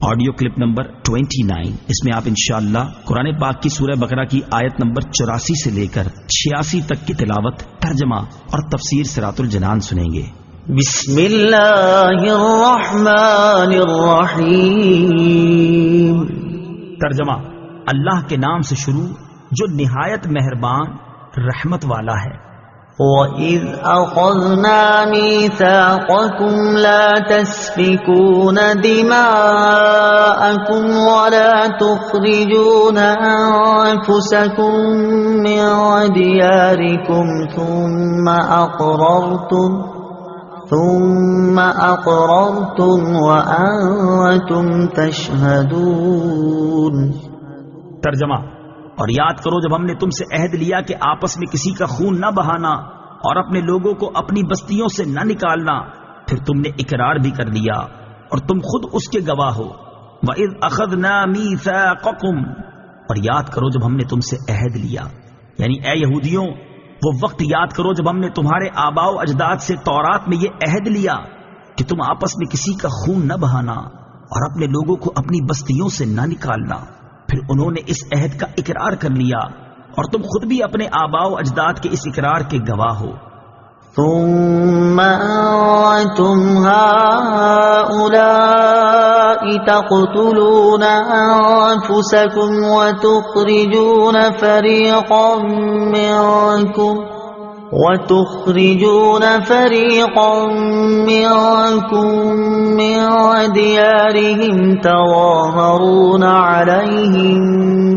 Audio clip number 29۔ اس میں آپ انشاءاللہ قرآن پاک کی سورہ بقرہ کی آیت نمبر 84 سے لے کر 86 تک کی تلاوت، ترجمہ اور تفسیر صراط الجنان سنیں گے۔ بسم اللہ الرحمن الرحیم۔ ترجمہ: اللہ کے نام سے شروع جو نہایت مہربان رحمت والا ہے۔ وَإِذْ أَخَذْنَا مِيثَاقَكُمْ لَا تَسْفِكُونَ دِمَاءَكُمْ وَلَا تُخْرِجُونَ أَنفُسَكُمْ مِنْ دِيَارِكُمْ ثُمَّ أَقْرَرْتُمْ وَأَنْتُمْ تَشْهَدُونَ۔ ترجمہ: اور یاد کرو جب ہم نے تم سے عہد لیا کہ آپس میں کسی کا خون نہ بہانا اور اپنے لوگوں کو اپنی بستیوں سے نہ نکالنا، پھر تم نے اقرار بھی کر لیا اور تم خود اس کے گواہ ہو۔ وَإِذْ أَخَذْنَا مِيثَاقَكُمْ، اور یاد کرو جب ہم نے تم سے عہد لیا، یعنی اے یہودیوں وہ وقت یاد کرو جب ہم نے تمہارے آباء و اجداد سے تورات میں یہ عہد لیا کہ تم آپس میں کسی کا خون نہ بہانا اور اپنے لوگوں کو اپنی بستیوں سے نہ نکالنا، پھر انہوں نے اس عہد کا اقرار کر لیا اور تم خود بھی اپنے آباء و اجداد کے اس اقرار کے گواہ ہو۔ ثم أنتم هؤلاء تقتلون أنفسكم وتخرجون فريقا منكم من ديارهم تظاهرون عليهم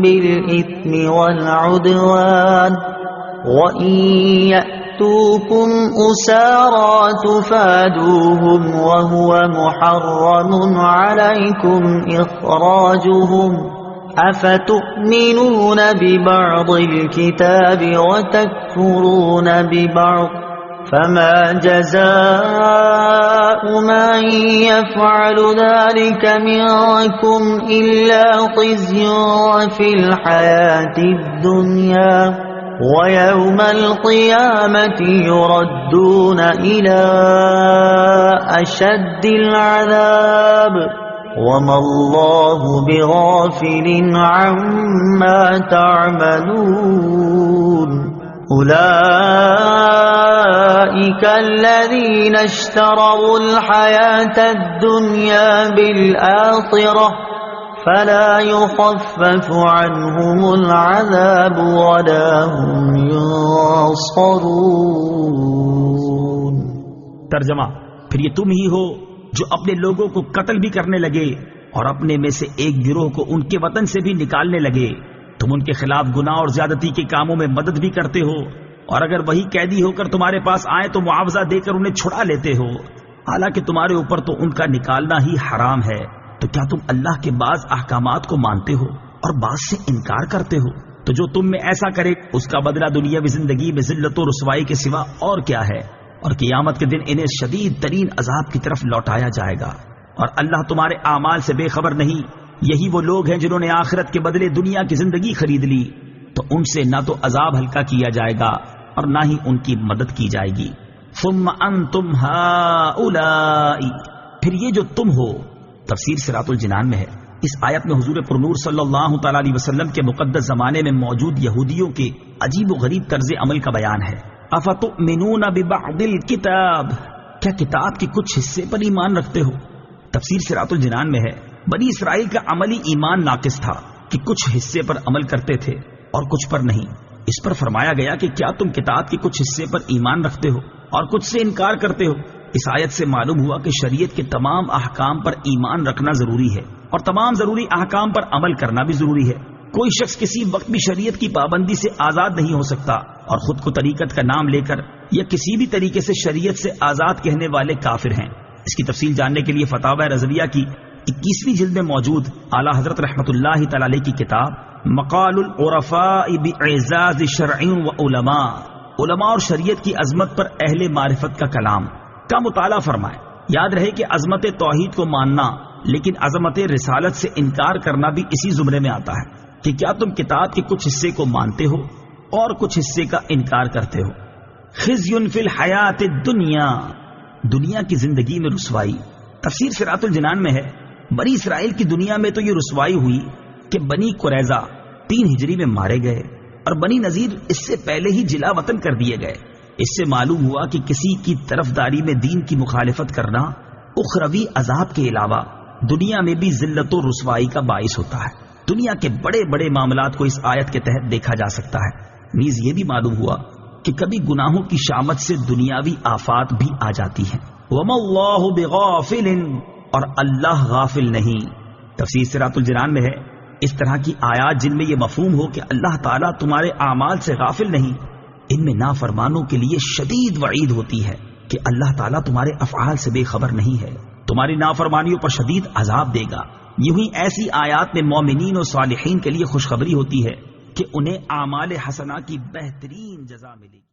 بالإثم والعدوان وإن يأتوكم أسارى تفادوهم وهو محرم عليكم إخراجهم أفتؤمنون ببعض الكتاب وتكفرون ببعض فما جزاء من يفعل ذلك منكم إلا خزي في الحياة الدنيا ويوم القيامة يردون إلى أشد العذاب وما الله بغافل عما تعملون أولئك الذين اشتروا الحياة الدنيا بالآخرة فلا يخفف عنهم العذاب ولا هم ينصرون۔ ترجمہ: پھر یہ تم ہی ہو جو اپنے لوگوں کو قتل بھی کرنے لگے اور اپنے میں سے ایک گروہ کو ان کے وطن سے بھی نکالنے لگے۔ تم ان کے خلاف گناہ اور زیادتی کے کاموں میں مدد بھی کرتے ہو، اور اگر وہی قیدی ہو کر تمہارے پاس آئے تو معاوضہ دے کر انہیں چھڑا لیتے ہو، حالانکہ تمہارے اوپر تو ان کا نکالنا ہی حرام ہے۔ تو کیا تم اللہ کے بعض احکامات کو مانتے ہو اور بعض سے انکار کرتے ہو؟ تو جو تم میں ایسا کرے اس کا بدلہ دنیاوی زندگی میں ذلت و رسوائی کے سوا اور کیا ہے، اور قیامت کے دن انہیں شدید ترین عذاب کی طرف لوٹایا جائے گا۔ اور اللہ تمہارے اعمال سے بے خبر نہیں۔ یہی وہ لوگ ہیں جنہوں نے آخرت کے بدلے دنیا کی زندگی خرید لی، تو ان سے نہ تو عذاب ہلکا کیا جائے گا اور نہ ہی ان کی مدد کی جائے گی۔ ثم انتم ہؤلاء، پھر یہ جو تم ہو، تفسیر صراط الجنان میں ہے۔ اس آیت میں حضور پرنور صلی اللہ تعالی علیہ وسلم کے مقدس زمانے میں موجود یہودیوں کے عجیب و غریب طرز عمل کا بیان ہے۔ افتؤمنون ببعض الکتاب، کیا کتاب کے کچھ حصے پر ایمان رکھتے ہو؟ تفسیر صراط الجنان میں ہے بنی اسرائیل کا عملی ایمان ناقص تھا کہ کچھ حصے پر عمل کرتے تھے اور کچھ پر نہیں۔ اس پر فرمایا گیا کہ کیا تم کتاب کے کچھ حصے پر ایمان رکھتے ہو اور کچھ سے انکار کرتے ہو؟ اس آیت سے معلوم ہوا کہ شریعت کے تمام احکام پر ایمان رکھنا ضروری ہے اور تمام ضروری احکام پر عمل کرنا بھی ضروری ہے۔ کوئی شخص کسی وقت بھی شریعت کی پابندی سے آزاد نہیں ہو سکتا، اور خود کو طریقت کا نام لے کر یا کسی بھی طریقے سے شریعت سے آزاد کہنے والے کافر ہیں۔ اس کی تفصیل جاننے کے لیے فتاوی رضویہ کی 21ویں جلد میں موجود اعلیٰ حضرت رحمۃ اللہ تعالی علیہ کی کتاب مقال العرفاء باعزاز شرع و علماء، علماء اور شریعت کی عظمت پر اہل معرفت کا کلام کا مطالعہ فرمائے۔ یاد رہے کہ عظمت توحید کو ماننا لیکن عظمت رسالت سے انکار کرنا بھی اسی زمرے میں آتا ہے کہ کیا تم کتاب کے کچھ حصے کو مانتے ہو اور کچھ حصے کا انکار کرتے ہو۔ خزی فی الحیات الدنیا، دنیا کی زندگی میں رسوائی۔ تفسیر صراط الجنان میں ہے بنی اسرائیل کی دنیا میں تو یہ رسوائی ہوئی کہ بنی قریظہ 3 ہجری میں مارے گئے اور بنی نذیر اس سے پہلے ہی جلا وطن کر دیے گئے۔ اس سے معلوم ہوا کہ کسی کی طرفداری میں دین کی مخالفت کرنا اخروی عذاب کے علاوہ دنیا میں بھی ذلت و رسوائی کا باعث ہوتا ہے۔ دنیا کے بڑے بڑے معاملات کو اس آیت کے تحت دیکھا جا سکتا ہے۔ نیز یہ بھی معلوم ہوا کہ کبھی گناہوں کی شامت سے دنیاوی آفات بھی آ جاتی ہیں۔ وَمَا اللَّهُ بِغَافِلٍ، اور اللہ غافل نہیں۔ تفسیر صراط الجنان میں ہے اس طرح کی آیات جن میں یہ مفہوم ہو کہ اللہ تعالیٰ تمہارے اعمال سے غافل نہیں، ان میں نافرمانوں کے لیے شدید وعید ہوتی ہے کہ اللہ تعالیٰ تمہارے افعال سے بے خبر نہیں ہے، تمہاری نافرمانیوں پر شدید عذاب دے گا۔ یوں ہی ایسی آیات میں مومنین اور صالحین کے لیے خوشخبری ہوتی ہے کہ انہیں اعمال حسنہ کی بہترین جزا ملے گی۔